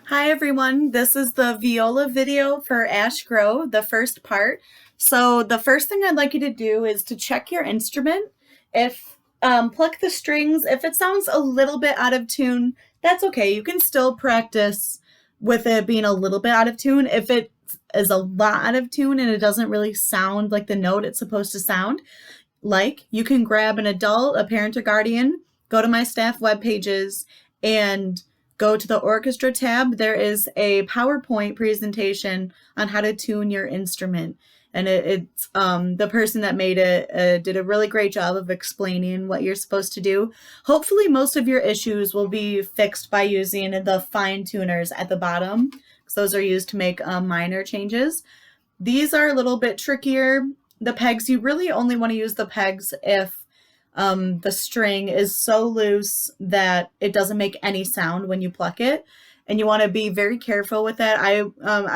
Hi everyone, this is the viola video for Ash Grow, the first part. So the first thing I'd like you to do is to check your instrument. If pluck the strings, if it sounds a little bit out of tune, that's okay. You can still practice with it being a little bit out of tune. If it is a lot out of tune and it doesn't really sound like the note it's supposed to sound, like, you can grab an adult, a parent or guardian, go to my staff web pages, and go to the orchestra tab. There is a PowerPoint presentation on how to tune your instrument. And it's the person that made it did a really great job of explaining what you're supposed to do. Hopefully, most of your issues will be fixed by using the fine tuners at the bottom, because those are used to make minor changes. These are a little bit trickier. The pegs, you really only want to use the pegs if the string is so loose that it doesn't make any sound when you pluck it, and you want to be very careful with that. I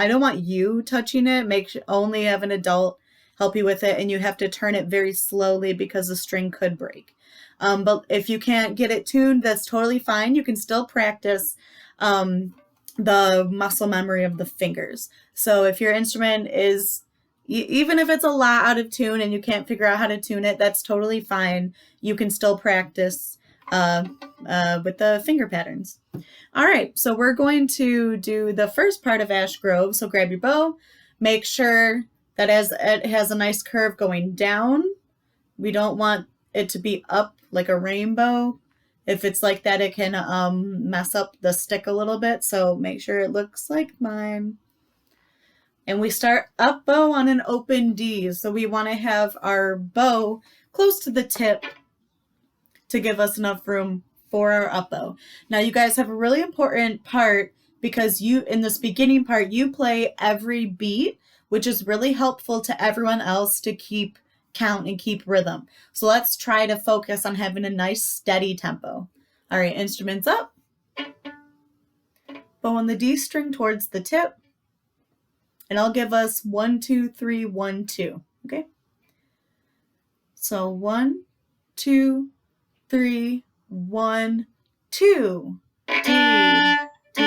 don't want you touching it. Only have an adult help you with it, and you have to turn it very slowly because the string could break. But if you can't get it tuned, that's totally fine. You can still practice the muscle memory of the fingers. So if your instrument is, even if it's a lot out of tune and you can't figure out how to tune it, that's totally fine. You can still practice with the finger patterns. All right, so we're going to do the first part of Ash Grove. So grab your bow, make sure that it has a nice curve going down. We don't want it to be up like a rainbow. If it's like that, it can mess up the stick a little bit. So make sure it looks like mine. And we start up bow on an open D. So we want to have our bow close to the tip to give us enough room for our up bow. Now you guys have a really important part, because in this beginning part, you play every beat, which is really helpful to everyone else to keep count and keep rhythm. So let's try to focus on having a nice steady tempo. All right, instruments up. Bow on the D string towards the tip. And I'll give us 1, 2, 3, 1, 2. Okay? So 1, 2, 3, 1, 2. D, D.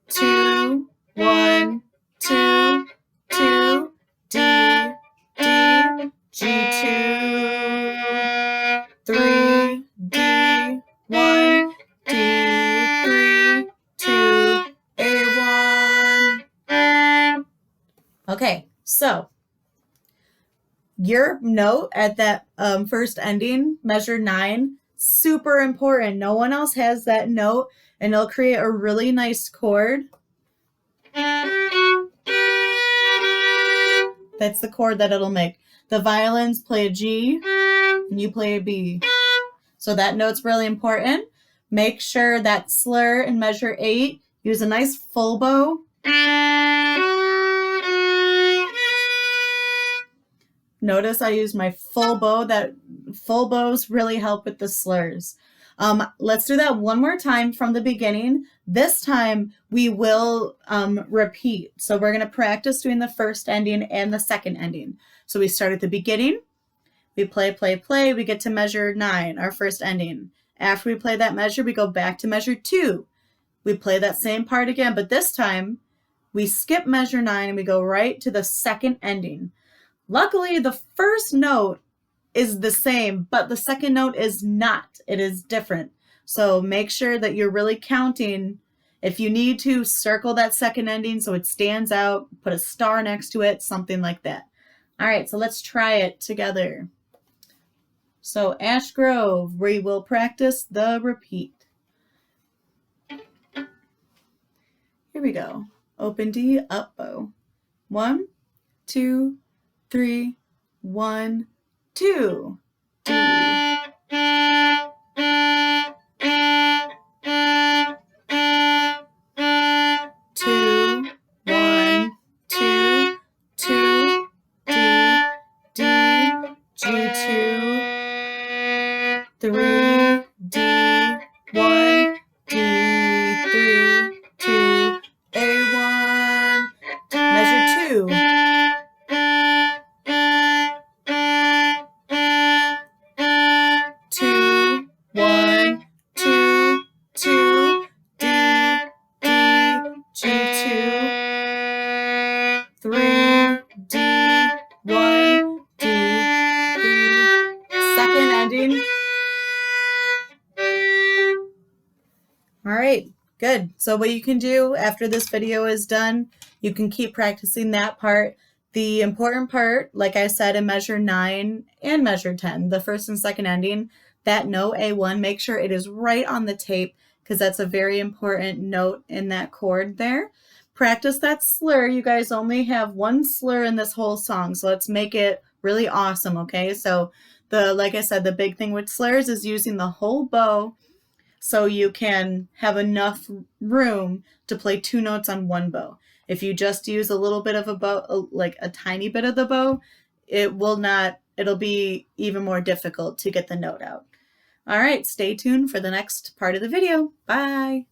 2, 1, 2, 2, D, D, G2, 3, D, 1, D3, 2, A1. Okay, so your note at that first ending, measure 9, super important. No one else has that note, and it'll create a really nice chord. That's the chord that it'll make. The violins play a G, and you play a B. So that note's really important. Make sure that slur in measure 8, use a nice full bow. Notice I use my full bow. That full bows really help with the slurs. Let's do that one more time from the beginning. This time we will repeat. So we're going to practice doing the first ending and the second ending. So we start at the beginning. We play, play, play. We get to measure 9, our first ending. After we play that measure, we go back to measure 2. We play that same part again, but this time we skip measure 9 and we go right to the second ending. Luckily, the first note is the same, but the second note is not. It is different. So make sure that you're really counting. If you need to, circle that second ending so it stands out, put a star next to it, something like that. All right, so let's try it together. So Ash Grove, we will practice the repeat. Here we go. Open D, up bow. 1, 2, 3, 1, 2. D. 2, 1, 2, 2, D, D, G2, 3, D, 1, D3, 2, A1. Measure 2. 2, second ending. All right, good. So what you can do after this video is done, you can keep practicing that part. The important part, like I said in measure 9 and measure 10, the first and second ending, that note A1, make sure it is right on the tape because that's a very important note in that chord there. Practice that slur. You guys only have one slur in this whole song, so let's make it really awesome, okay? So like I said, the big thing with slurs is using the whole bow so you can have enough room to play 2 notes on one bow. If you just use a little bit of a bow, like a tiny bit of the bow, it'll be even more difficult to get the note out. All right, stay tuned for the next part of the video. Bye.